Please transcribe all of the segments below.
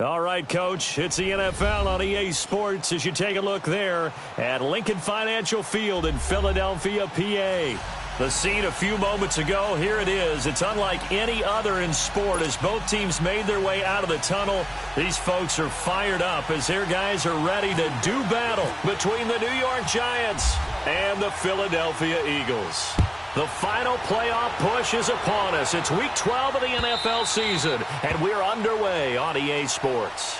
All right, Coach, it's the NFL on EA Sports as you take a look there at Lincoln Financial Field in Philadelphia, PA. The scene a few moments ago, here it is. It's unlike any other in sport as both teams made their way out of the tunnel. These folks are fired up as their guys are ready to do battle between the New York Giants and the Philadelphia Eagles. The final playoff push is upon us. It's Week 12 of the NFL season, and we're underway on EA Sports.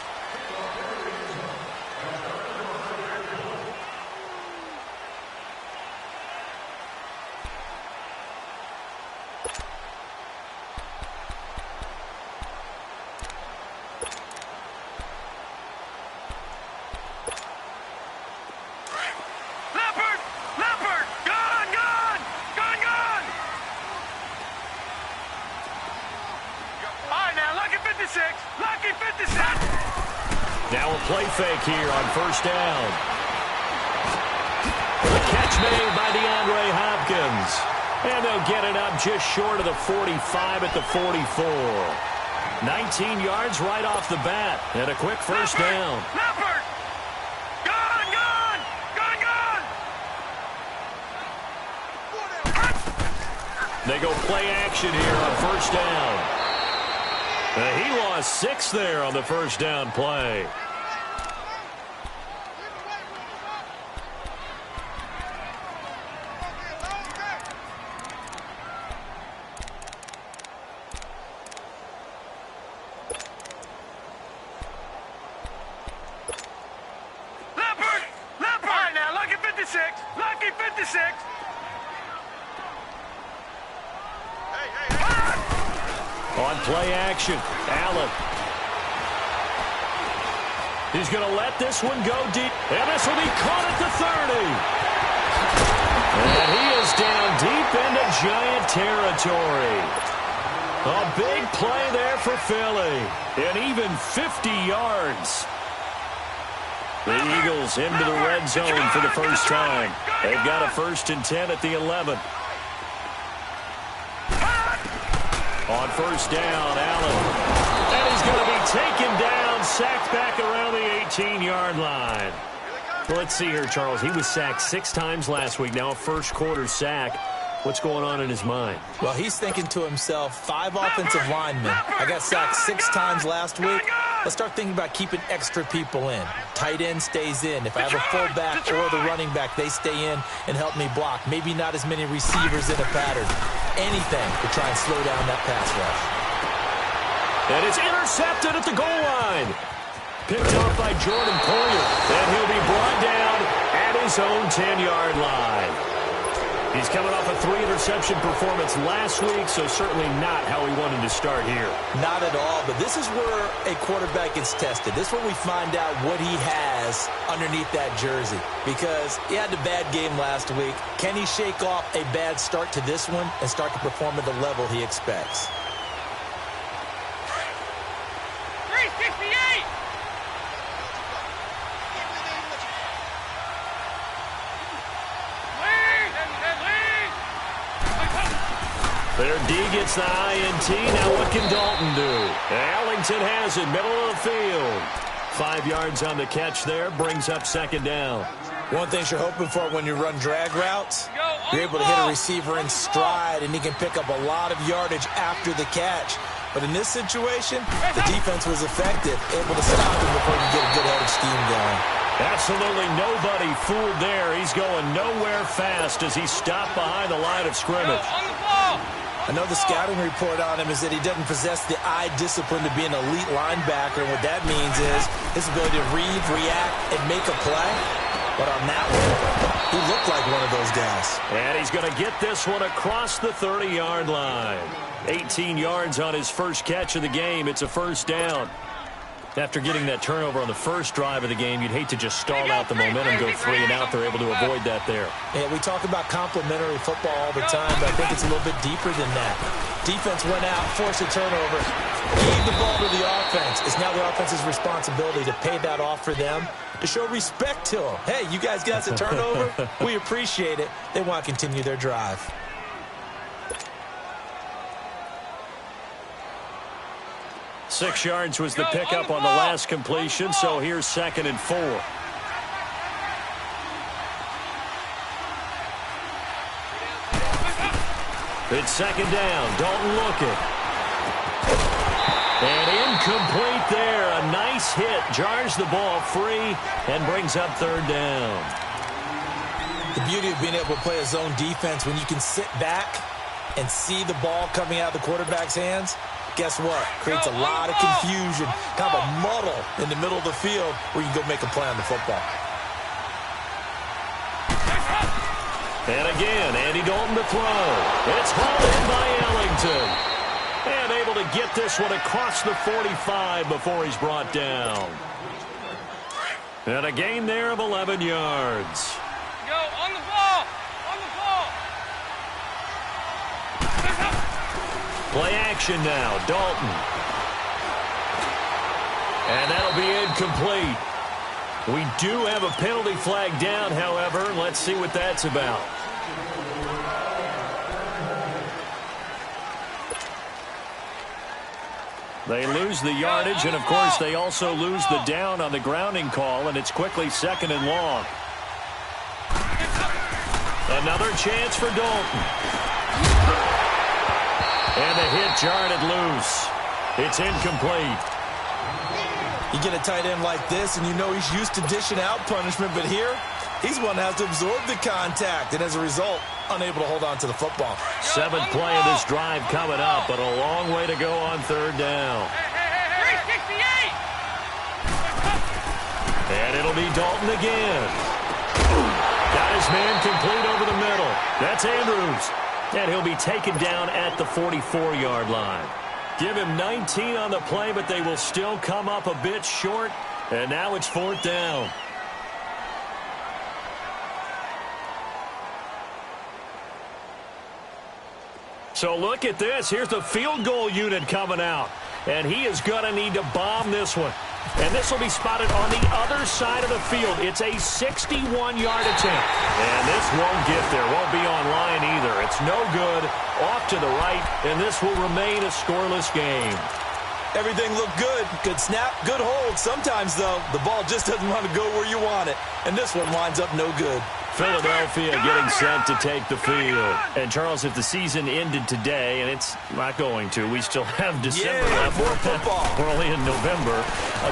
Now a play fake here on first down. The catch made by DeAndre Hopkins. And they'll get it up just short of the 45 at the 44. 19 yards right off the bat. And a quick first down. They go play action here on first down. He lost 6 there on the first down play. On play action, Allen. He's going to let this one go deep. And this will be caught at the 30. And he is down deep into Giant territory. A big play there for Philly. And even 50 yards. The Eagles into the red zone for the first time. They've got a 1st and 10 at the 11. On first down, Allen. And he's going to be taken down, sacked back around the 18-yard line. Well, let's see here, Charles. He was sacked 6 times last week. Now a first-quarter sack. What's going on in his mind? Well, he's thinking to himself, 5 offensive linemen. I got sacked 6 times last week. Let's start thinking about keeping extra people in. Tight end stays in. If I have a fullback or the running back, they stay in and help me block. Maybe not as many receivers in a pattern. Anything to try and slow down that pass rush. And it's intercepted at the goal line. Picked off by Jordan Poyer. And he'll be brought down at his own 10-yard line. He's coming off a 3-interception performance last week, so certainly not how he wanted to start here. Not at all, but this is where a quarterback gets tested. This is where we find out what he has underneath that jersey. Because he had a bad game last week. Can he shake off a bad start to this one and start to perform at the level he expects? 368! Their D gets the INT. Now what can Dalton do? Ellington has it, middle of the field. 5 yards on the catch there, brings up 2nd down. One thing you're hoping for when you run drag routes, you're able to hit a receiver in stride, and he can pick up a lot of yardage after the catch. But in this situation, the defense was effective, able to stop him before he could get a good head of steam going. Absolutely nobody fooled there. He's going nowhere fast as he stopped behind the line of scrimmage. I know the scouting report on him is that he doesn't possess the eye discipline to be an elite linebacker. And what that means is his ability to read, react, and make a play. But on that one, he looked like one of those guys. And he's going to get this one across the 30-yard line. 18 yards on his first catch of the game. It's a first down. After getting that turnover on the first drive of the game, you'd hate to just stall out the momentum, go 3 and out. They're able to avoid that there. Yeah, we talk about complementary football all the time, but I think it's a little bit deeper than that. Defense went out, forced a turnover, gave the ball to the offense. It's now the offense's responsibility to pay that off for them, to show respect to them. Hey, you guys got the turnover? We appreciate it. They want to continue their drive. 6 yards was the pickup on the last completion, so here's 2nd and 4. It's 2nd down. Dalton looking. And incomplete there. A nice hit. Jars the ball free and brings up 3rd down. The beauty of being able to play a zone defense when you can sit back and see the ball coming out of the quarterback's hands, guess what? Creates a lot of confusion, kind of a muddle in the middle of the field where you can go make a play on the football. And again, Andy Dalton to throw. It's hauled in by Ellington. And able to get this one across the 45 before he's brought down. And a gain there of 11 yards. Go, on the ball! On the ball! Play action now, Dalton. And that'll be incomplete. We do have a penalty flag down, however. Let's see what that's about. They lose the yardage, and, of course, they also lose the down on the grounding call, and it's quickly 2nd and long. Another chance for Dalton. And the hit jarred it loose. It's incomplete. You get a tight end like this, and you know he's used to dishing out punishment, but here, he's one that has to absorb the contact, and as a result, unable to hold on to the football. 7th play of this drive coming up, but a long way to go on 3rd down. 368! And it'll be Dalton again. Got his man complete over the middle. That's Andrews. And he'll be taken down at the 44-yard line. Give him 19 on the play, but they will still come up a bit short. And now it's 4th down. So look at this. Here's the field goal unit coming out. And he is going to need to bomb this one. And this will be spotted on the other side of the field. It's a 61-yard attempt. And this won't get there. Won't be on line either. It's no good. Off to the right. And this will remain a scoreless game. Everything looked good. Good snap, good hold. Sometimes, though, the ball just doesn't want to go where you want it. And this one winds up no good. Philadelphia getting set to take the field. And, Charles, if the season ended today, and it's not going to, we still have December left. More football. We're only in November.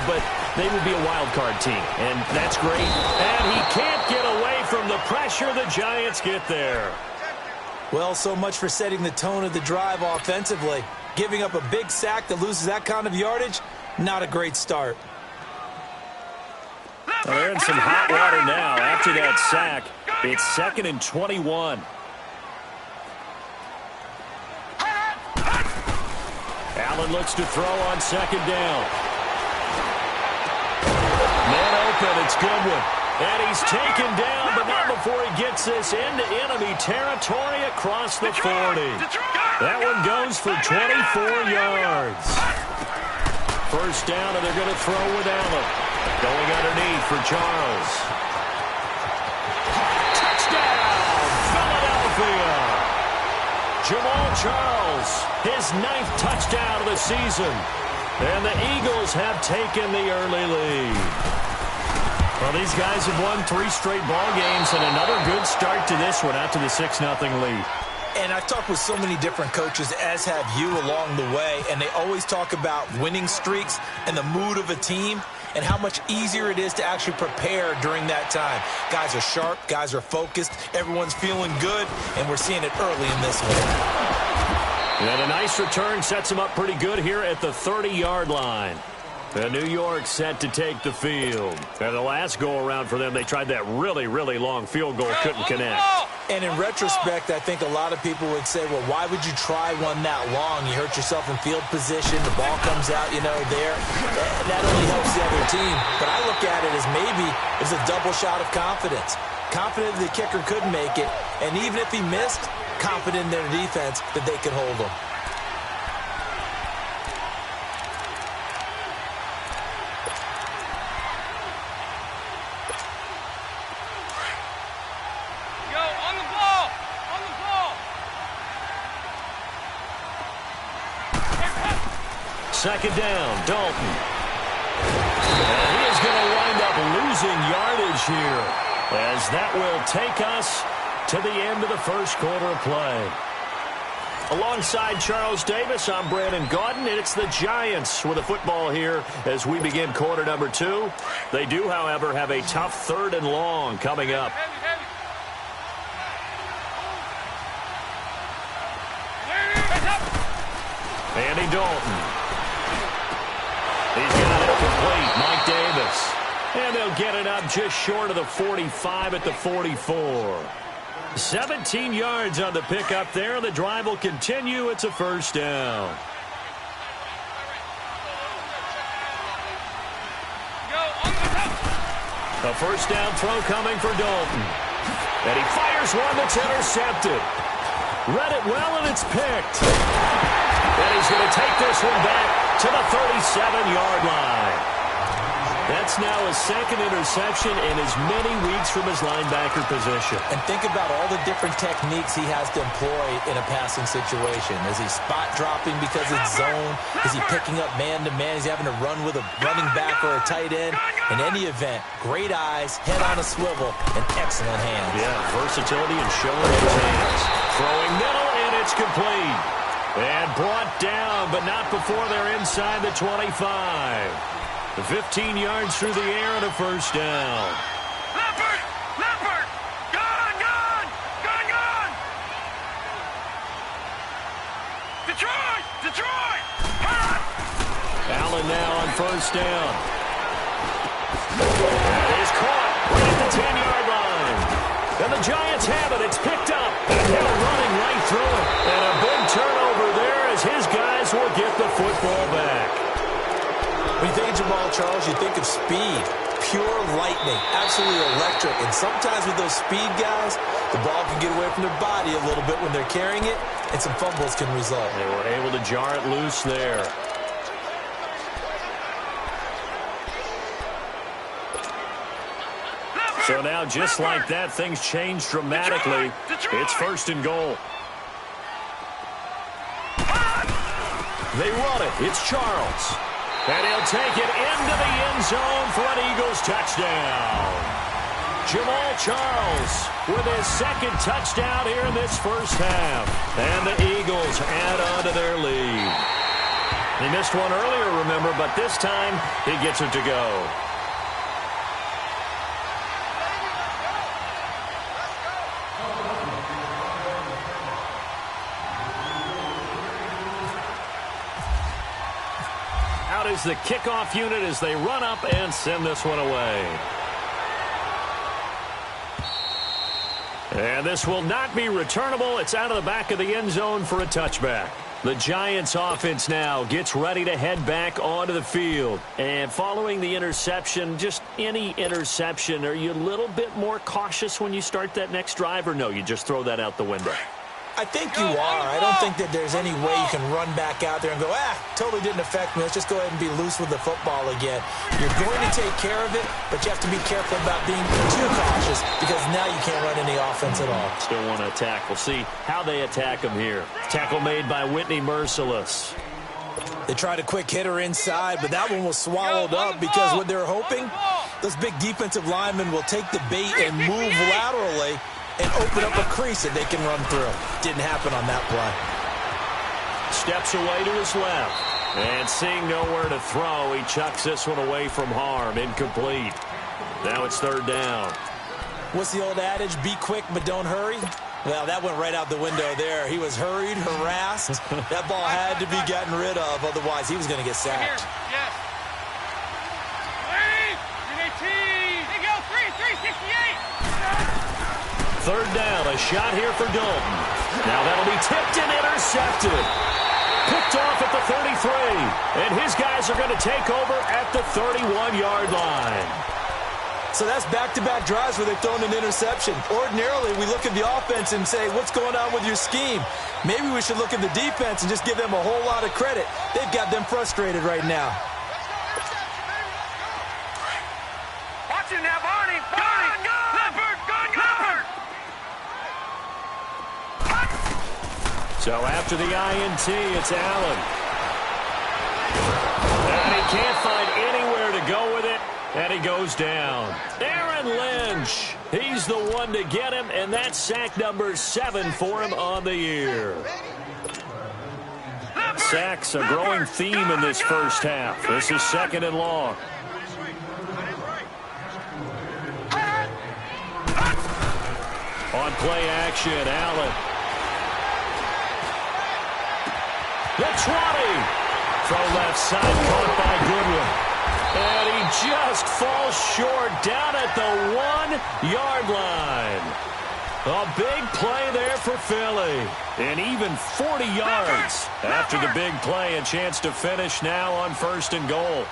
But they would be a wild card team, and that's great. And he can't get away from the pressure. The Giants get there. Well, so much for setting the tone of the drive offensively. Giving up a big sack that loses that kind of yardage, not a great start. Well, they're in some hot water now. After that sack, it's 2nd and 21. Allen looks to throw on 2nd down. Man open, it's Goodwin. And he's taken down, but not before he gets this into enemy territory across the 40. That one goes for 24 yards. 1st down, and they're going to throw with Allen. Going underneath for Charles. Touchdown, Philadelphia. Jamal Charles, his 9th touchdown of the season. And the Eagles have taken the early lead. Well, these guys have won 3 straight ball games, and another good start to this one out to the 6-0 lead. And I've talked with so many different coaches, as have you along the way, and they always talk about winning streaks and the mood of a team and how much easier it is to actually prepare during that time. Guys are sharp, guys are focused, everyone's feeling good, and we're seeing it early in this one. And a nice return sets them up pretty good here at the 30-yard line. And New York set to take the field. And the last go-around for them, they tried that really, really long field goal, couldn't connect. And in retrospect, I think a lot of people would say, well, why would you try one that long? You hurt yourself in field position. The ball comes out, there. That only helps the other team. But I look at it as maybe it was a double shot of confidence. Confident the kicker could make it. And even if he missed, confident in their defense that they could hold him. second down. Dalton. And he is going to wind up losing yardage here, as that will take us to the end of the first quarter of play. Alongside Charles Davis, I'm Brandon Gaudin, and it's the Giants with the football here as we begin quarter number 2. They do, however, have a tough 3rd and long coming up. Andy Dalton. He's got it complete. Mike Davis. And they'll get it up just short of the 45 at the 44. 17 yards on the pickup there. The drive will continue. It's a first down. A first down throw coming for Dalton. And he fires one that's intercepted. Read it well, and it's picked. And he's going to take this one back to the 37-yard line. That's now his 2nd interception in as many weeks from his linebacker position. And think about all the different techniques he has to employ in a passing situation. Is he spot dropping because it's zone? Is he picking up man-to-man? Is he having to run with a running back or a tight end? In any event, great eyes, head on a swivel, and excellent hands. Yeah, versatility and showing his hands. Throwing middle, and it's complete. And brought down, but not before they're inside the 25. 15 yards through the air and a first down. Leopard! Leopard! Gone! Gone! Gone! Gone! Detroit! Detroit! Allen now on first down. That is caught right at the 10-yard line. And the Giants have it. It's picked up. And now running right through it. And a big turnover there as his guys will get the football back. When you think of Jamal Charles, you think of speed, pure lightning, absolutely electric. And sometimes with those speed guys, the ball can get away from their body a little bit when they're carrying it, and some fumbles can result. They were able to jar it loose there. So now, just like that, things change dramatically. It's 1st and goal. They run it. It's Charles. And he'll take it into the end zone for an Eagles touchdown. Jamal Charles with his 2nd touchdown here in this first half. And the Eagles add on to their lead. He missed one earlier, remember, but this time he gets it to go. Is the kickoff unit as they run up and send this one away. And this will not be returnable. It's out of the back of the end zone for a touchback. The Giants offense now gets ready to head back onto the field. And following the interception, just any interception, are you a little bit more cautious when you start that next drive, or no, you just throw that out the window? I think you are. I don't think that there's any way you can run back out there and go, totally didn't affect me. Let's just go ahead and be loose with the football again. You're going to take care of it, but you have to be careful about being too cautious because now you can't run any offense at all. Still want to attack. We'll see how they attack him here. Tackle made by Whitney Merciless. They tried a quick hitter inside, but that one was swallowed up because what they're hoping, those big defensive linemen will take the bait and move laterally and open up a crease that they can run through. Didn't happen on that play. Steps away to his left. And seeing nowhere to throw, he chucks this one away from harm. Incomplete. Now it's 3rd down. What's the old adage? Be quick, but don't hurry. Well, that went right out the window there. He was hurried, harassed. That ball had to be gotten rid of. Otherwise, he was going to get sacked. Yes. They go 368. 3rd down, a shot here for Dalton. Now that'll be tipped and intercepted. Picked off at the 33. And his guys are going to take over at the 31-yard line. So that's back-to-back drives where they've thrown an interception. Ordinarily, we look at the offense and say, what's going on with your scheme? Maybe we should look at the defense and just give them a whole lot of credit. They've got them frustrated right now. Watch it now, Barney. Barney. Leopard. Leopard. So after the INT, it's Allen. And he goes down. Aaron Lynch. He's the one to get him, and that's sack number 7 for him on the year. Sacks, a growing theme in this first half. This is 2nd and long. On play action, Allen. The 20. Throw left side, caught by Goodwin. And he just falls short down at the 1-yard line. A big play there for Philly. And even 40 yards after the big play. A chance to finish now on 1st and goal.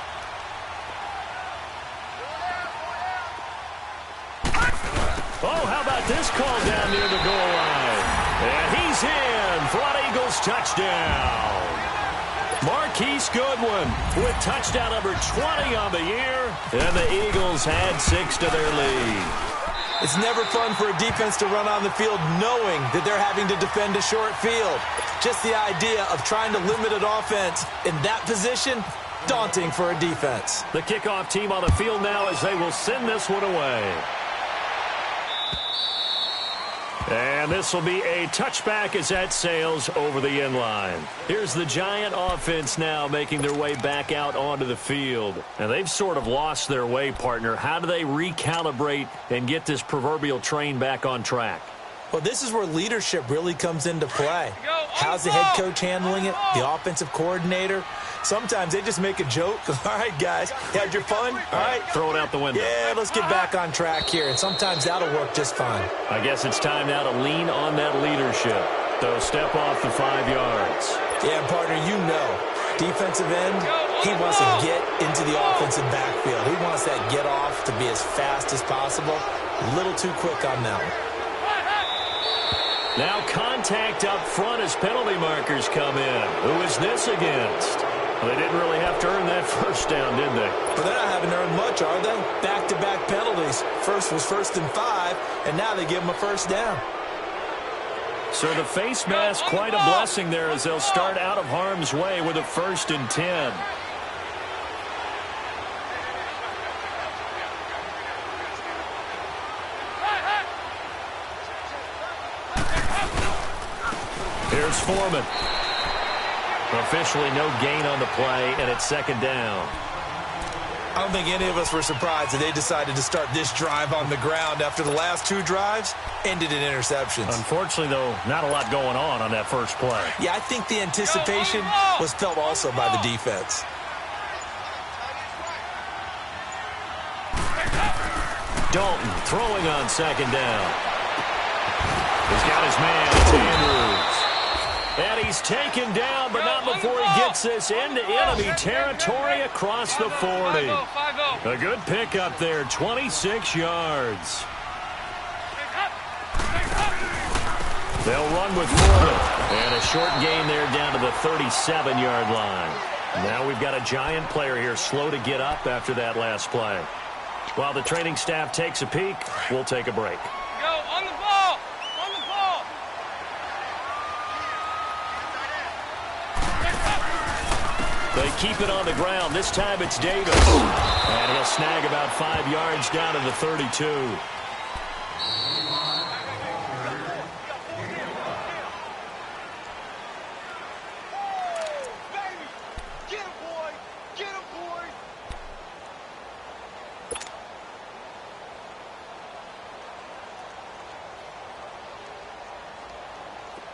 Oh, how about this call down near the goal line? And he's in for an Eagles touchdown. Marquise Goodwin with touchdown number 20 on the year. And the Eagles add 6 to their lead. It's never fun for a defense to run on the field knowing that they're having to defend a short field. Just the idea of trying to limit an offense in that position, daunting for a defense. The kickoff team on the field now as they will send this one away. And this will be a touchback as that sails over the end line. Here's the Giant offense now making their way back out onto the field. And they've sort of lost their way, partner. How do they recalibrate and get this proverbial train back on track? Well, this is where leadership really comes into play. How's the head coach handling it? The offensive coordinator? Sometimes they just make a joke. All right, guys, you had your fun? All right. Throw it out the window. Yeah, let's get back on track here. And sometimes that'll work just fine. I guess it's time now to lean on that leadership. So step off the 5 yards. Yeah, partner, you know, defensive end, he wants to get into the offensive backfield. He wants that get off to be as fast as possible. A little too quick on that one. Now contact up front as penalty markers come in. Who is this against? Well, they didn't really have to earn that first down, did they? Well, they're not having to earn much, are they? Back-to-back penalties. First was 1st and 5, and now they give them a first down. So the face mask, quite a blessing there as they'll start out of harm's way with a 1st and 10. Here's Foreman. Officially no gain on the play, and it's 2nd down. I don't think any of us were surprised that they decided to start this drive on the ground after the last 2 drives ended in interceptions. Unfortunately, though, not a lot going on that first play. Yeah, I think the anticipation was felt also by the defense. Dalton throwing on 2nd down. He's got his man. It's Andrews. And he's taken down, but not before he gets this into enemy territory across the 40. A good pickup there, 26 yards. They'll run with Foreman. And a short gain there down to the 37-yard line. Now we've got a Giant player here slow to get up after that last play. While the training staff takes a peek, we'll take a break. Go, on the ball! On the ball! They keep it on the ground. This time it's Davis. And he'll snag about 5 yards down to the 32.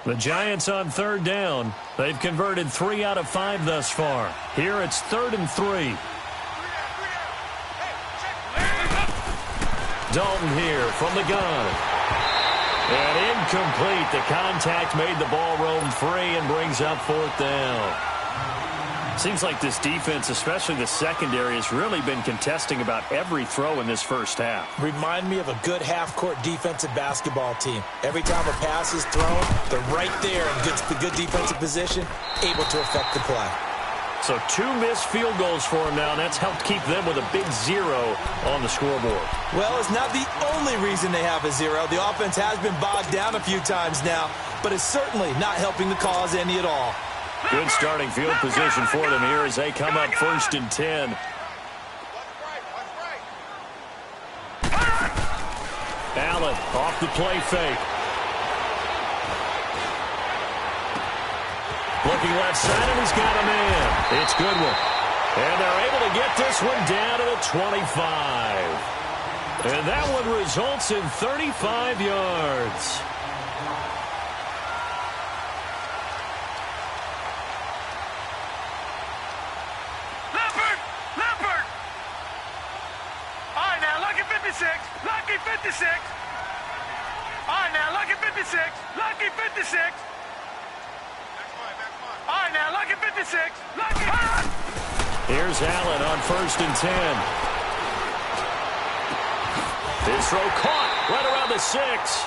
The Giants on 3rd down. They've converted 3 out of 5 thus far. Here it's 3rd and 3. Dalton here from the gun. And incomplete. The contact made the ball roam free and brings up 4th down. Seems like this defense, especially the secondary, has really been contesting about every throw in this first half. Remind me of a good half-court defensive basketball team. Every time a pass is thrown, they're right there in good defensive position, able to affect the play. So 2 missed field goals for him now, and that's helped keep them with a big 0 on the scoreboard. Well, it's not the only reason they have a 0. The offense has been bogged down a few times now, but it's certainly not helping the cause any at all. Good starting field position for them here as they come up 1st and 10. Allen off the play fake. Looking left side, and he's got a man. It's Goodwin. And they're able to get this one down to the 25. And that one results in 35 yards. Lucky 56. All right, now, lucky 56. Lucky 56. All right, now, lucky 56. Lucky. Here's Allen on 1st and 10. His throw caught right around the 6.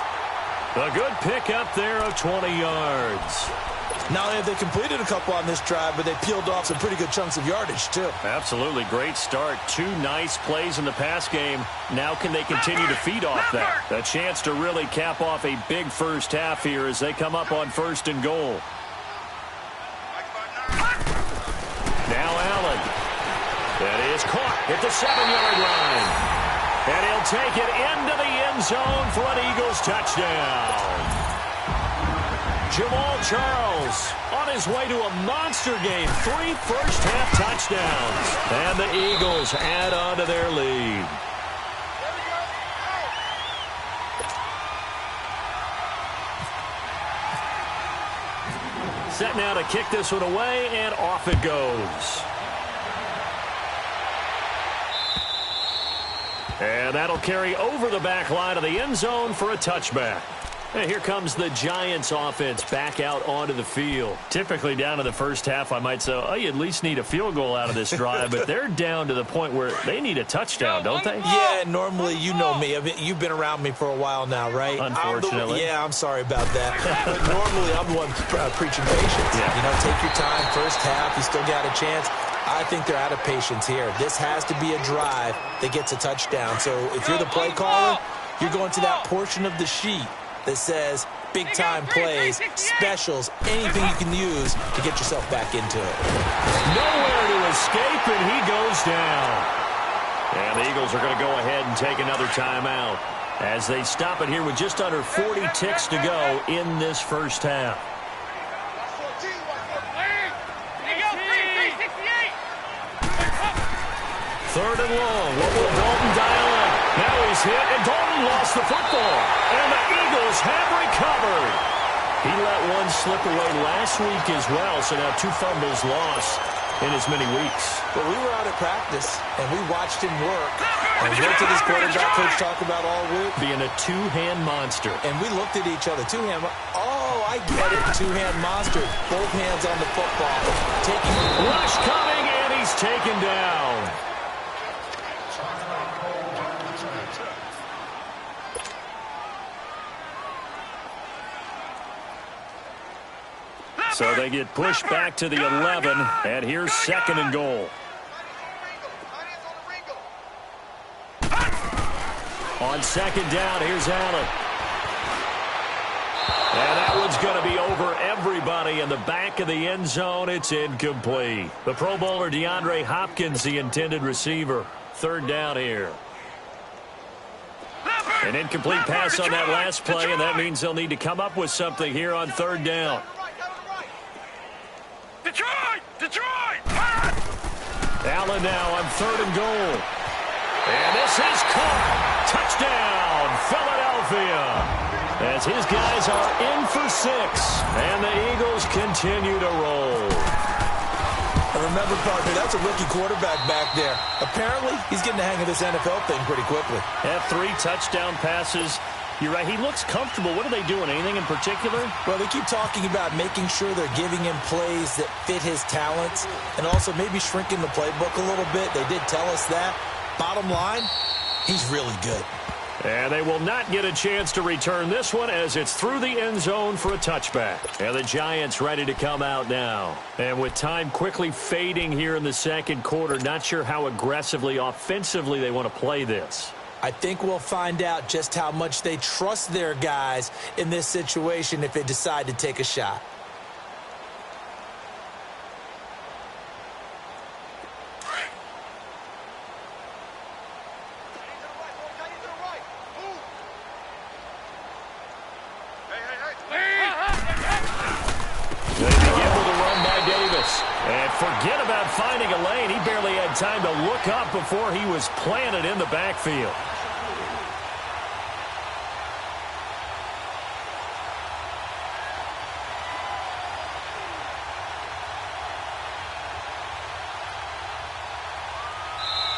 A good pickup there of 20 yards. Not only have they completed a couple on this drive, but they peeled off some pretty good chunks of yardage, too. Absolutely great start. 2 nice plays in the pass game. Now can they continue to feed off that? A chance to really cap off a big first half here as they come up on 1st and goal. Now Allen. That is caught at the 7-yard line. And he'll take it into the end zone for an Eagles touchdown. Jamal Charles on his way to a monster game. 3 first-half touchdowns. And the Eagles add on to their lead. Set now to kick this one away, and off it goes. And that'll carry over the back line of the end zone for a touchback. And here comes the Giants offense back out onto the field. Typically down to the first half, I might say, oh, you at least need a field goal out of this drive, but they're down to the point where they need a touchdown, don't they? Yeah, normally, you know me. I mean, you've been around me for a while now, right? Unfortunately. I'm sorry about that. But normally, I'm the one preaching patience. Yeah. You know, take your time. First half, you still got a chance. I think they're out of patience here. This has to be a drive that gets a touchdown. So if you're the play caller, you're going to that portion of the sheet that says big-time plays, specials, anything you can use to get yourself back into it. Nowhere to escape, and he goes down. And the Eagles are going to go ahead and take another timeout as they stop it here with just under 40 ticks to go in this first half. Third and long. What will Dalton dial in? Now he's hit, and Dalton lost the football. And the Eagles have recovered. He let one slip away last week as well, so now 2 fumbles lost in as many weeks. But we were out at practice, and we watched him work. And what did his quarterback coach talk about all week? Being a 2-hand monster. And we looked at each other. 2-hand. Oh, I get it. 2-hand monster. Both hands on the football. Rush coming, and he's taken down. So they get pushed back to the 11, and here's 2nd and goal. On 2nd down, here's Allen. And that one's going to be over everybody in the back of the end zone. It's incomplete. The Pro Bowler DeAndre Hopkins, the intended receiver. 3rd down here. An incomplete pass on that last play, and that means they'll need to come up with something here on 3rd down. Detroit! Allen now on 3rd and goal. And this is caught. Touchdown, Philadelphia. As his guys are in for 6. And the Eagles continue to roll. And remember, partner, that's a rookie quarterback back there. Apparently, he's getting the hang of this NFL thing pretty quickly. Have 3 touchdown passes. You're right. He looks comfortable. What are they doing? Anything in particular? Well, they keep talking about making sure they're giving him plays that fit his talents and also maybe shrinking the playbook a little bit. They did tell us that. Bottom line, he's really good. And they will not get a chance to return this one as it's through the end zone for a touchback. And the Giants ready to come out now. And with time quickly fading here in the 2nd quarter, not sure how aggressively, offensively they want to play this. I think we'll find out just how much they trust their guys in this situation if they decide to take a shot. finding a lane. He barely had time to look up before he was planted in the backfield.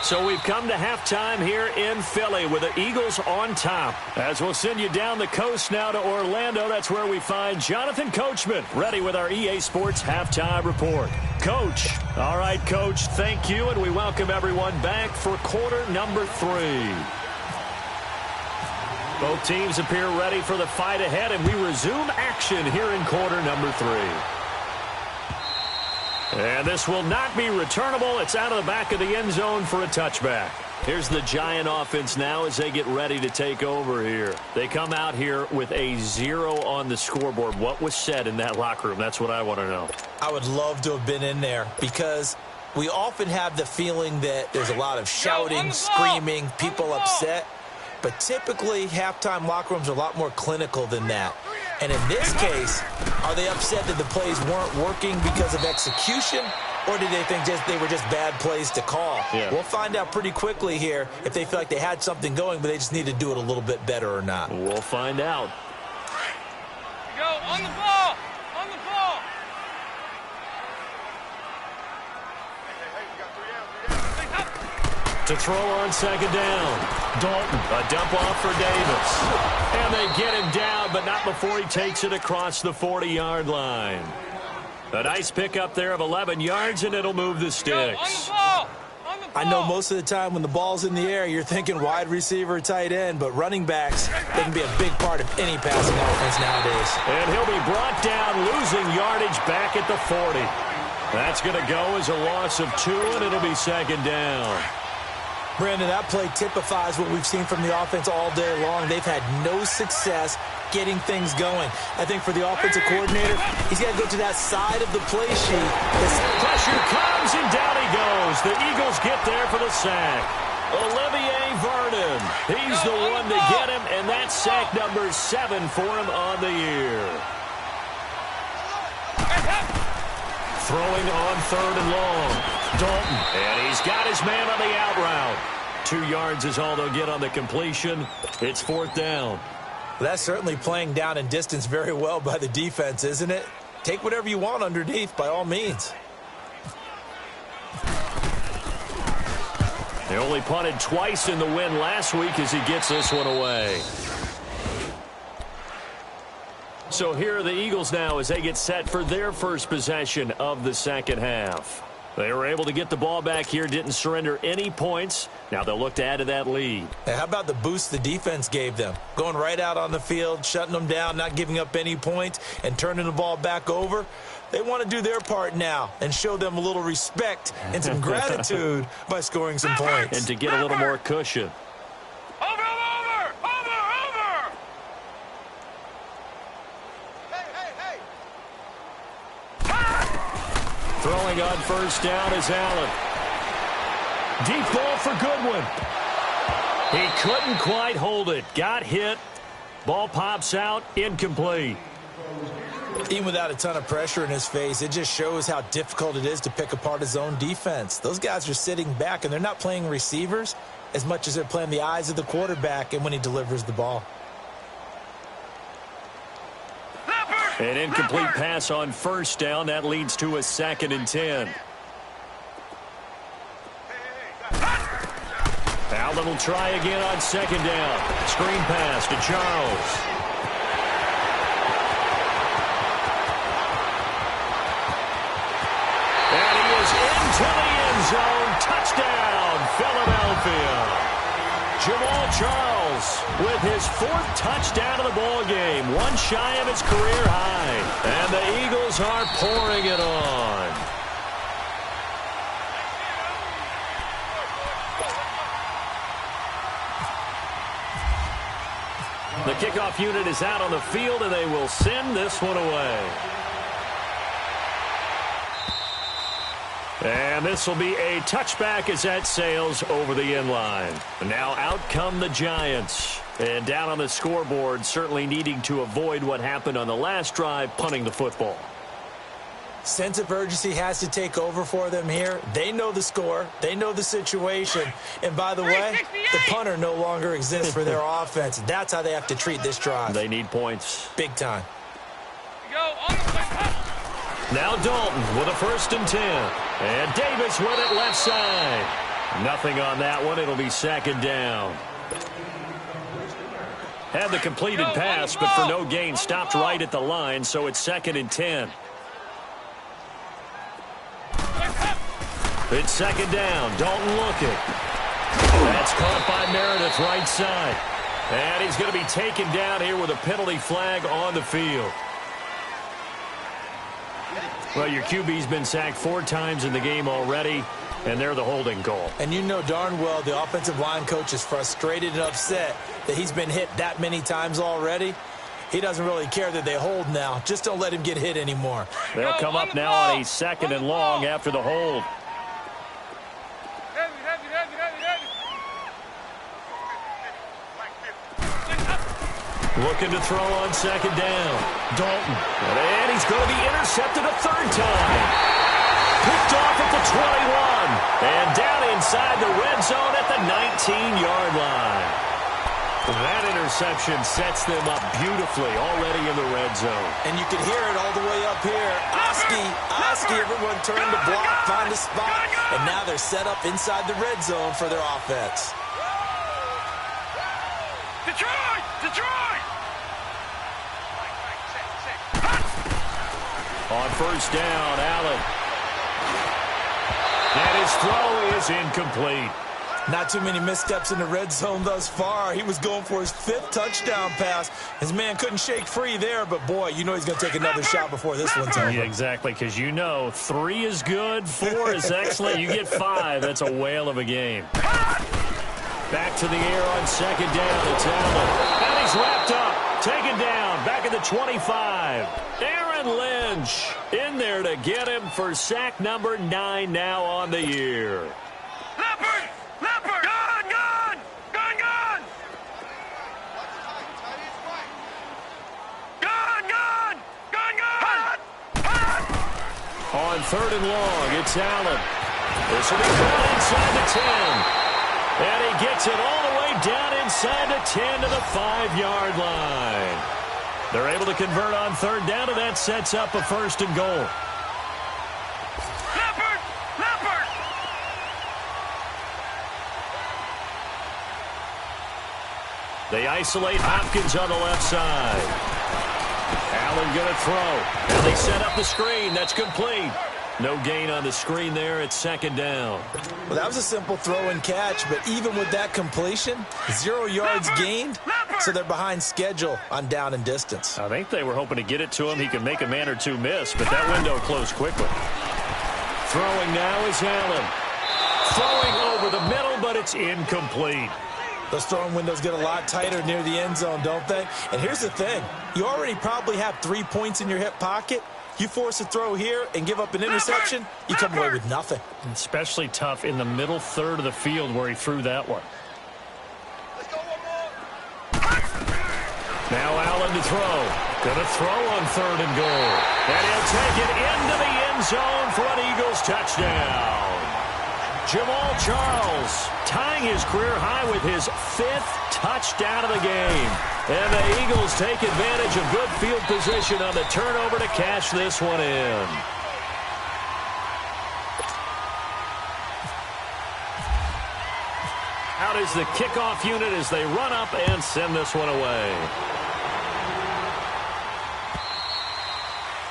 So we've come to halftime here in Philly with the Eagles on top. As we'll send you down the coast now to Orlando, that's where we find Jonathan Coachman, ready with our EA Sports halftime report. Coach. All right, Coach, thank you, and we welcome everyone back for quarter number 3. Both teams appear ready for the fight ahead, and we resume action here in quarter number 3. And this will not be returnable. It's out of the back of the end zone for a touchback. Here's the Giant offense now as they get ready to take over here. They come out here with a 0 on the scoreboard. What was said in that locker room? That's what I want to know. I would love to have been in there because we often have the feeling that there's a lot of shouting, screaming, people upset. But typically, halftime locker rooms are a lot more clinical than that. And in this case, are they upset that the plays weren't working because of execution, or did they think they were just bad plays to call? Yeah. We'll find out pretty quickly here if they feel like they had something going, but they just need to do it a little bit better or not. We'll find out. Go on the ball. On the ball. To throw on second down. Dalton, a dump off for Davis. And they get him down, but not before he takes it across the 40-yard line. A nice pickup there of 11 yards, and it'll move the sticks. I know most of the time when the ball's in the air, you're thinking wide receiver, tight end, but running backs, they can be a big part of any passing offense nowadays. And he'll be brought down, losing yardage back at the 40. That's going to go as a loss of 2, and it'll be second down. Brandon, that play typifies what we've seen from the offense all day long. They've had no success getting things going. I think for the offensive coordinator, he's got to go to that side of the play sheet. Pressure comes, and down he goes. The Eagles get there for the sack. Olivier Vernon, he's the one to get him, and that's sack number 7 for him on the year. Throwing on 3rd and long. Dalton, and he's got his man on the out route. 2 yards is all they'll get on the completion. It's 4th down. That's certainly playing down in distance very well by the defense, isn't it? Take whatever you want underneath, by all means. They only punted twice in the win last week as he gets this one away. So here are the Eagles now as they get set for their first possession of the second half. They were able to get the ball back here, didn't surrender any points. Now they'll look to add to that lead. Hey, how about the boost the defense gave them? Going right out on the field, shutting them down, not giving up any points, and turning the ball back over. They want to do their part now and show them a little respect and some gratitude by scoring some points. And to get a little more cushion. Over. Throwing on first down is Allen. Deep ball for Goodwin. He couldn't quite hold it. Got hit. Ball pops out. Incomplete. Even without a ton of pressure in his face, it just shows how difficult it is to pick apart his own defense. Those guys are sitting back, and they're not playing receivers as much as they're playing the eyes of the quarterback and when he delivers the ball. An incomplete pass on first down. That leads to a 2nd and 10. Allen will try again on second down. Screen pass to Charles. And he is into the end zone. Touchdown, Philadelphia. Jamal Charles with his 4th touchdown of the ball game. One shy of his career high. And the Eagles are pouring it on. The kickoff unit is out on the field, and they will send this one away. And this will be a touchback as that sails over the end line. Now out come the Giants. And down on the scoreboard, certainly needing to avoid what happened on the last drive, punting the football. Sense of urgency has to take over for them here. They know the score. They know the situation. And by the way, the punter no longer exists for their offense. That's how they have to treat this drive. They need points. Big time. Now Dalton with a 1st and 10. And Davis with it left side. Nothing on that one. It'll be 2nd down. Had the completed pass, but for no gain. Stopped right at the line, so it's 2nd and 10. It's 2nd down. Dalton looking. That's caught by Meredith right side. And he's going to be taken down here with a penalty flag on the field. Well, your QB's been sacked 4 times in the game already, and they're the holding goal. And you know darn well the offensive line coach is frustrated and upset that he's been hit that many times already. He doesn't really care that they hold now. Just don't let him get hit anymore. They'll come up now on a 2nd and long after the hold. Looking to throw on 2nd down. Dalton. And he's going to be intercepted a 3rd time. Picked off at the 21. And down inside the red zone at the 19-yard line. That interception sets them up beautifully already in the red zone. And you can hear it all the way up here. Oski, everyone turned to block, find a spot, and now they're set up inside the red zone for their offense. Detroit! On 1st down, Allen. And his throw is incomplete. Not too many missteps in the red zone thus far. He was going for his 5th touchdown pass. His man couldn't shake free there, but boy, you know he's going to take another shot before this one's over. Yeah, exactly, because you know 3 is good, 4 is excellent. You get 5, that's a whale of a game. Back to the air on 2nd down. It's Allen. And he's wrapped up. Taken down. Back at the 25. Aaron Lynch in there to get him for sack number 9 now on the year. Leopard! Gun! On 3rd and long, it's Allen. This will be caught inside the 10. And he gets it all the way down inside the 10 to the 5-yard line. They're able to convert on 3rd down, and that sets up a 1st and goal. Leopard! They isolate Hopkins on the left side. Allen going to throw. And they set up the screen. That's complete. No gain on the screen there. It's 2nd down. Well, that was a simple throw and catch, but even with that completion, 0 yards gained, so they're behind schedule on down and distance. I think they were hoping to get it to him. He could make a man or two miss, but that window closed quickly. Throwing now is Allen. Throwing over the middle, but it's incomplete. Those throwing windows get a lot tighter near the end zone, don't they? And here's the thing. You already probably have 3 points in your hip pocket. You force a throw here and give up an interception, you come away with nothing. Especially tough in the middle 3rd of the field where he threw that one. Now Allen to throw. Going to throw on 3rd and goal. And he'll take it into the end zone for an Eagles touchdown. Jamal Charles tying his career high with his 5th touchdown of the game. And the Eagles take advantage of good field position on the turnover to cash this one in. Out is the kickoff unit as they run up and send this one away.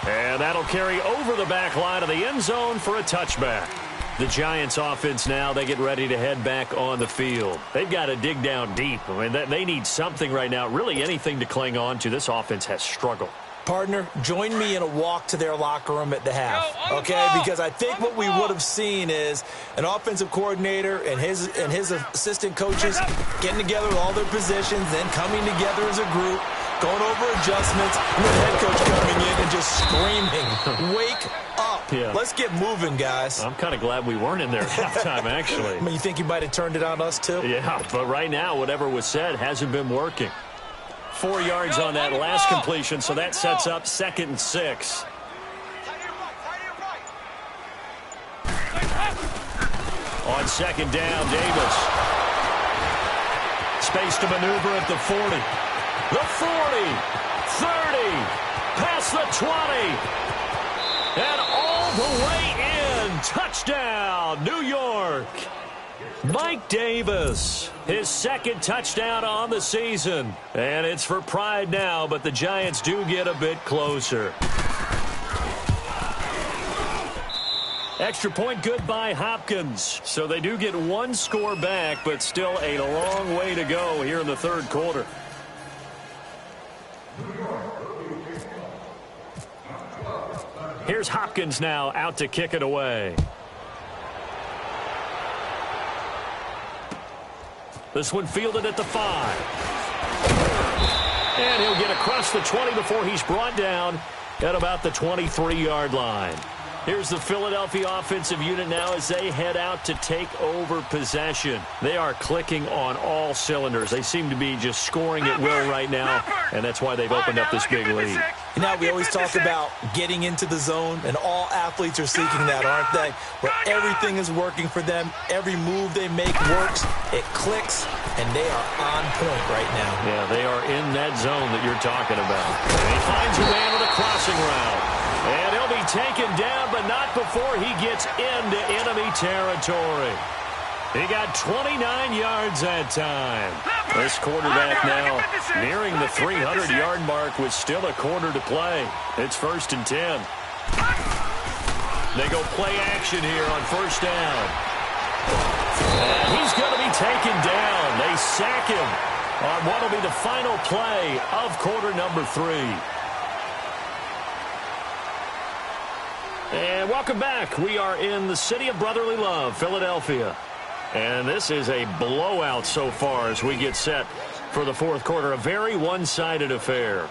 And that'll carry over the back line of the end zone for a touchback. The Giants offense now, they get ready to head back on the field. They've got to dig down deep. I mean, they need something right now, really anything to cling on to. This offense has struggled. Partner, join me in a walk to their locker room at the half, okay? Because I think what we would have seen is an offensive coordinator and his assistant coaches getting together with all their positions, then coming together as a group, going over adjustments, and the head coach coming in and just screaming, wake up. Yeah. Let's get moving, guys. I'm kind of glad we weren't in there at halftime, actually. I mean, you think you might have turned it on us, too? Yeah, but right now, whatever was said hasn't been working. 4 yards on that last completion, so that sets up 2nd and 6. On second down, Davis. Space to maneuver at the 40. The 40. 30. Past the 20. And all the way in. Touchdown, New York. Mike Davis, his second touchdown on the season. And it's for pride now, but the Giants do get a bit closer. Extra point good by Hopkins. So they do get one score back, but still a long way to go here in the third quarter. Here's Hopkins now out to kick it away. This one fielded at the 5. And he'll get across the 20 before he's brought down at about the 23-yard line. Here's the Philadelphia offensive unit now as they head out to take over possession. They are clicking on all cylinders. They seem to be just scoring at will right now, and that's why they've opened up this big lead. You know, we always talk about getting into the zone, and all athletes are seeking that, aren't they? Where everything is working for them, every move they make works, it clicks, and they are on point right now. Yeah, they are in that zone that you're talking about. And he finds a man with a crossing route. And he'll be taken down, but not before he gets into enemy territory. He got 29 yards that time. This quarterback now nearing the 300-yard mark with still a quarter to play. It's 1st and 10. They go play action here on first down. And he's going to be taken down. They sack him on what will be the final play of quarter number 3. And welcome back. We are in the city of brotherly love, Philadelphia. And this is a blowout so far as we get set for the fourth quarter. A very one-sided affair.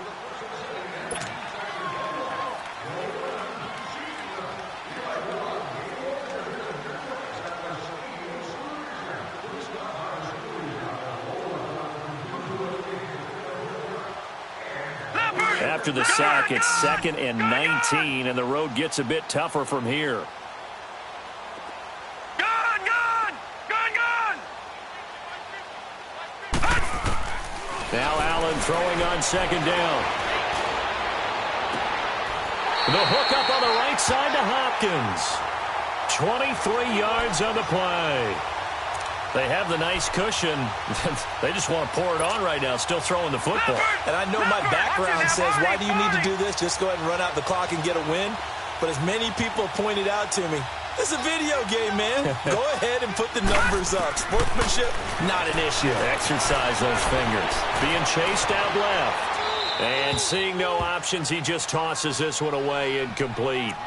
After the sack, it's 2nd and 19, and the road gets a bit tougher from here. Now Allen throwing on second down. The hook up on the right side to Hopkins. 23 yards on the play. They have the nice cushion. They just want to pour it on right now, still throwing the football. And I know my background says, why do you need to do this? Just go ahead and run out the clock and get a win. But as many people have pointed out to me, it's a video game, man. Go ahead and put the numbers up. Sportsmanship, not an issue. Exercise those fingers. Being chased out left. And seeing no options, he just tosses this one away incomplete.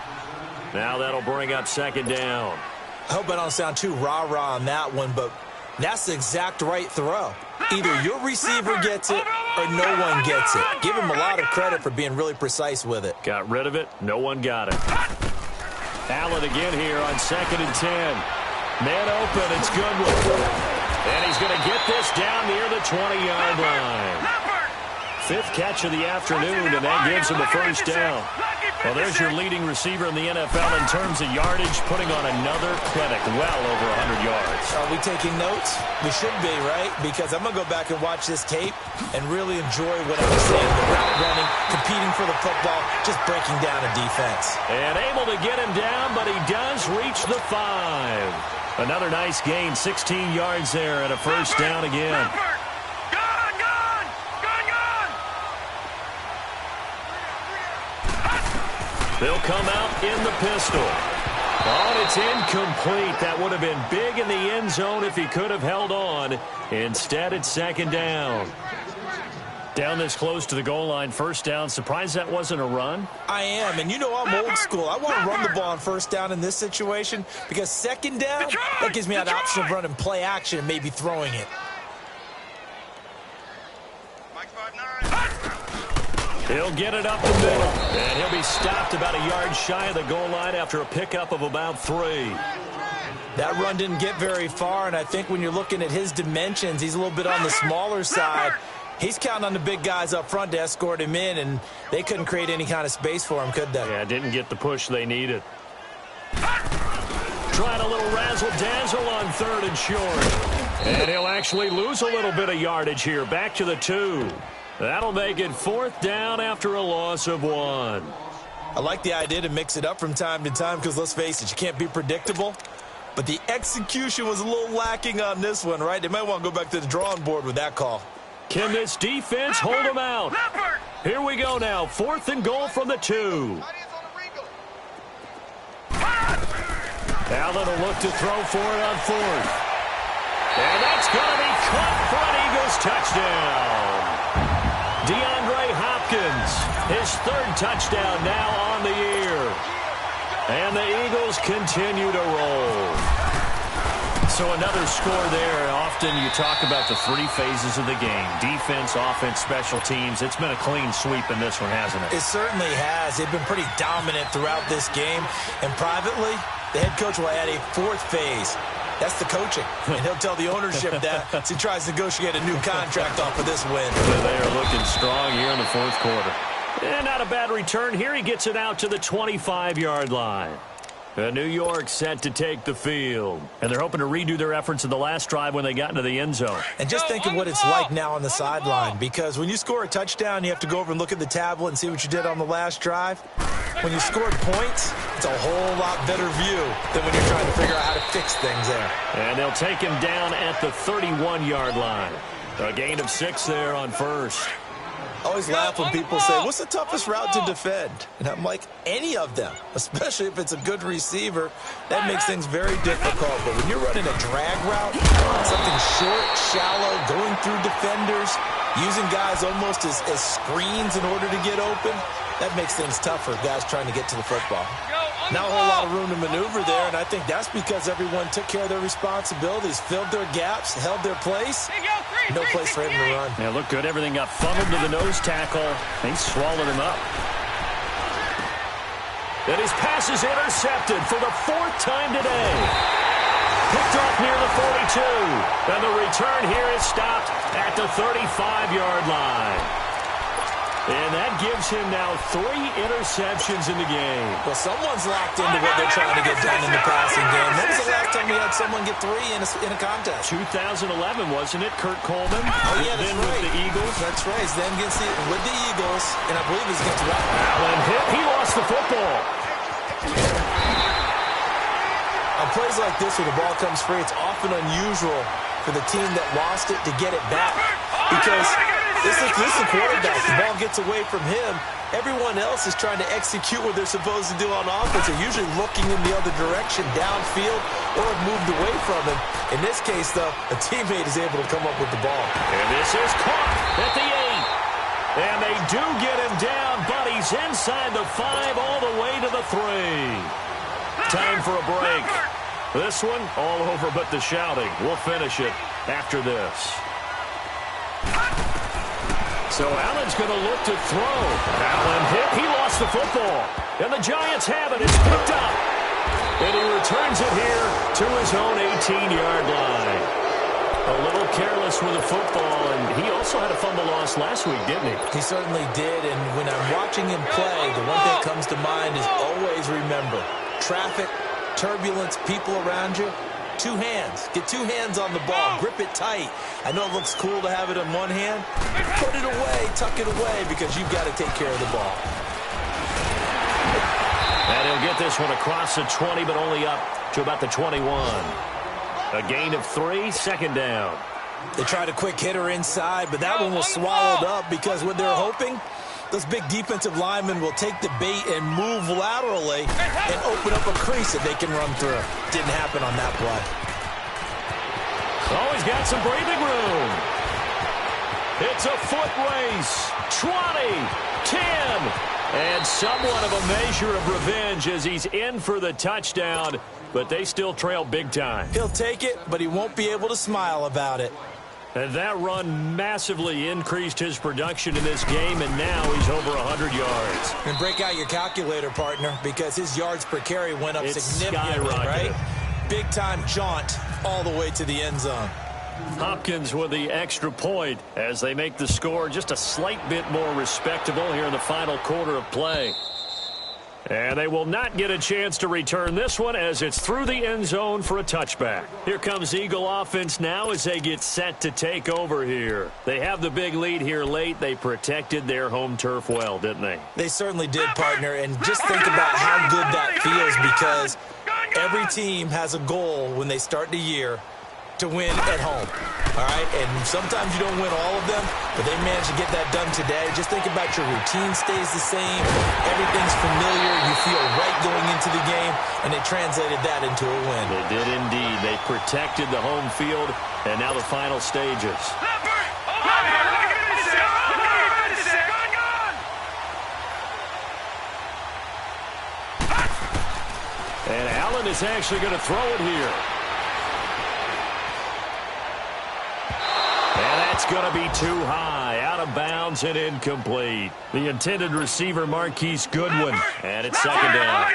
Now that'll bring up second down. I hope I don't sound too rah-rah on that one, but that's the exact right throw. Either your receiver gets it or no one gets it. Give him a lot of credit for being really precise with it. Got rid of it. No one got it. Allen again here on 2nd and 10. Man open. It's Goodwin. And he's going to get this down near the 20-yard line. 5th catch of the afternoon, and that gives him a first down. Well, there's your leading receiver in the NFL in terms of yardage, putting on another clinic, well over 100 yards. Are we taking notes? We should be, right? Because I'm going to go back and watch this tape and really enjoy what I'm saying. The route running, competing for the football, just breaking down a defense. And able to get him down, but he does reach the 5. Another nice gain, 16 yards there, and a first down again. They'll come out in the pistol. Oh, it's incomplete. That would have been big in the end zone if he could have held on. Instead, it's second down. Down this close to the goal line, first down. Surprised that wasn't a run? I am, and you know I'm old school. I want to run the ball on first down in this situation because second down, that gives me that option of running play action and maybe throwing it. He'll get it up the middle, and he'll be stopped about a yard shy of the goal line after a pickup of about 3. That run didn't get very far, and I think when you're looking at his dimensions, he's a little bit on the smaller side. He's counting on the big guys up front to escort him in, and they couldn't create any kind of space for him, could they? Yeah, didn't get the push they needed. Trying a little razzle-dazzle Weasel on 3rd and short. And he'll actually lose a little bit of yardage here. Back to the 2. That'll make it 4th down after a loss of 1. I like the idea to mix it up from time to time because, let's face it, you can't be predictable. But the execution was a little lacking on this one, right? They might want to go back to the drawing board with that call. Can this defense hold him out? Here we go now. 4th and goal from the 2. Allen will look to throw for it on 4th. And that's going to be caught for an Eagles touchdown. DeAndre Hopkins, his 3rd touchdown now on the year. And the Eagles continue to roll. So another score there. Often you talk about the 3 phases of the game. Defense, offense, special teams. It's been a clean sweep in this one, hasn't it? It certainly has. They've been pretty dominant throughout this game. And privately, the head coach will add a 4th phase. That's the coaching. And he'll tell the ownership that as he tries to negotiate a new contract off of this win. They are looking strong here in the 4th quarter. And not a bad return here. He gets it out to the 25-yard line. New York set to take the field. And they're hoping to redo their efforts in the last drive when they got into the end zone. And just think of what it's like now on the sideline. Because when you score a touchdown, you have to go over and look at the tablet and see what you did on the last drive. When you scored points, it's a whole lot better view than when you're trying to figure out how to fix things there. And they'll take him down at the 31-yard line. A gain of 6 there on 1st. I always laugh when people say, what's the toughest route to defend? And I'm like, any of them, especially if it's a good receiver. That makes things very difficult. But when you're running a drag route, something short, shallow, going through defenders, using guys almost as screens in order to get open, that makes things tough for guys trying to get to the football. Not a whole lot of room to maneuver there, and I think that's because everyone took care of their responsibilities, filled their gaps, held their place. No place for him to run. Yeah, looked good. Everything got funneled to the nose tackle. He swallowed him up. And his pass is intercepted for the 4th time today. Picked off near the 42. And the return here is stopped at the 35-yard line. And that gives him now 3 interceptions in the game. Well, someone's locked into what they're trying to get done in the passing game. When was the last time we had someone get 3 in a contest? 2011, wasn't it? Kurt Coleman. Oh, yeah, that's then right. with the Eagles. That's right. Then with the Eagles, and I believe it's against Rock. Allen hit. He lost the football. On plays like this where the ball comes free, it's often unusual for the team that lost it to get it back. Because this is the quarterback. The ball gets away from him. Everyone else is trying to execute what they're supposed to do on offense. They're usually looking in the other direction, downfield, or have moved away from him. In this case, though, a teammate is able to come up with the ball. And this is caught at the 8. And they do get him down, but he's inside the 5 all the way to the 3. Time for a break. This one, all over but the shouting. We'll finish it after this. So Allen's going to look to throw. Allen hit. He lost the football. And the Giants have it. It's picked up. And he returns it here to his own 18-yard line. A little careless with the football, and he also had a fumble loss last week, didn't he? He certainly did, and when I'm watching him play, the one thing that comes to mind is always remember, traffic, turbulence, people around you, 2 hands. Get 2 hands on the ball. Grip it tight. I know it looks cool to have it in one hand. Put it away, tuck it away, because you've got to take care of the ball. And he'll get this one across the 20, but only up to about the 21. A gain of 3, 2nd down. They tried a quick hitter inside, but that one was swallowed up because what they're hoping, those big defensive linemen will take the bait and move laterally and open up a crease that they can run through. Didn't happen on that play. Oh, he's got some breathing room. It's a foot race. 20, 10. And somewhat of a measure of revenge as he's in for the touchdown, but they still trail big time. He'll take it, but he won't be able to smile about it. And that run massively increased his production in this game, and now he's over 100 yards. And break out your calculator, partner, because his yards per carry went up significantly, skyrocketed. right? Big-time jaunt all the way to the end zone. Hopkins with the extra point as they make the score just a slight bit more respectable here in the final quarter of play. And they will not get a chance to return this one as it's through the end zone for a touchback. Here comes Eagle offense now as they get set to take over here. They have the big lead here late. They protected their home turf well, didn't they? They certainly did, partner. And just think about how good that feels, because every team has a goal when they start the year to win at home. All right, and sometimes you don't win all of them, but they managed to get that done today. Just think about your routine stays the same. Everything's familiar. You feel right going into the game, and they translated that into a win. They did indeed. They protected the home field, and now the final stages. And Allen is actually going to throw it here. It's going to be too high, out of bounds and incomplete. The intended receiver, Marquise Goodwin, and it's second down.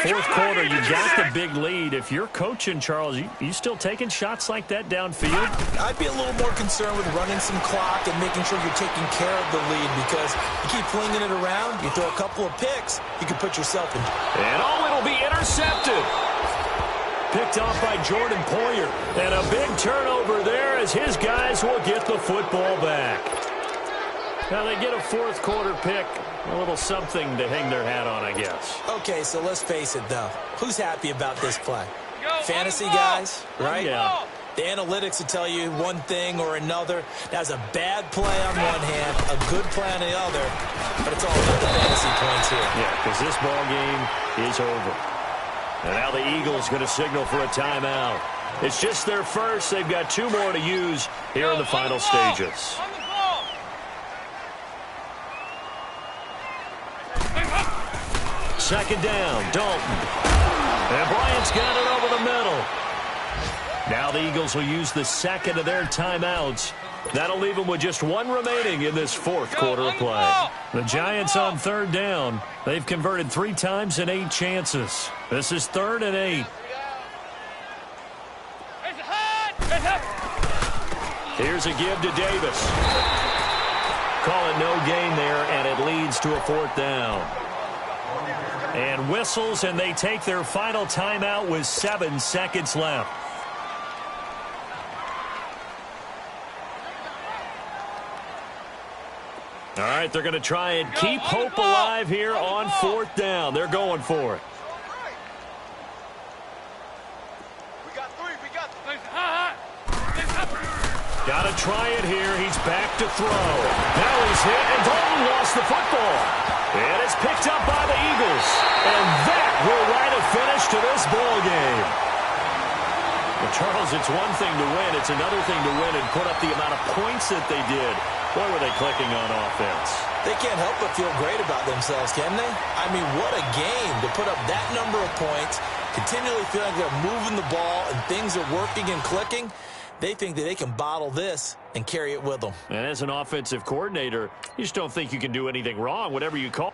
Fourth quarter, you got the big lead. If you're coaching, Charles, you still taking shots like that downfield? I'd be a little more concerned with running some clock and making sure you're taking care of the lead, because you keep flinging it around, you throw a couple of picks, you can put yourself in. And it'll be intercepted. Picked off by Jordan Poyer. And a big turnover there as his guys will get the football back. Now they get a fourth quarter pick. A little something to hang their hat on, I guess. Okay, so let's face it, though. Who's happy about this play? Fantasy guys, right? Yeah. The analytics will tell you one thing or another. That's a bad play on one hand, a good play on the other, but it's all about the fantasy points here. Yeah, because this ball game is over. And now the Eagles going to signal for a timeout. It's just their first. They've got two more to use here in the final stages. Second down, Dalton. And Bryant's got it over the middle. Now the Eagles will use the second of their timeouts. That'll leave them with just one remaining in this fourth quarter of play. The Giants on third down. They've converted 3 times in 8 chances. This is 3rd and 8. Here's a give to Davis. Call it no gain there, and it leads to a 4th down. And whistles, and they take their final timeout with 7 seconds left. All right, they're going to try and keep hope alive here on 4th down. They're going for it. Got to try it here. He's back to throw. Now he's hit, and Dalton lost the football. And it's picked up by the Eagles. And that will write a finish to this ball game. Well, Charles, it's one thing to win. It's another thing to win and put up the amount of points that they did. Boy, were they clicking on offense. They can't help but feel great about themselves, can they? I mean, what a game to put up that number of points, continually feel like they're moving the ball and things are working and clicking. They think that they can bottle this and carry it with them. And as an offensive coordinator, you just don't think you can do anything wrong, whatever you call.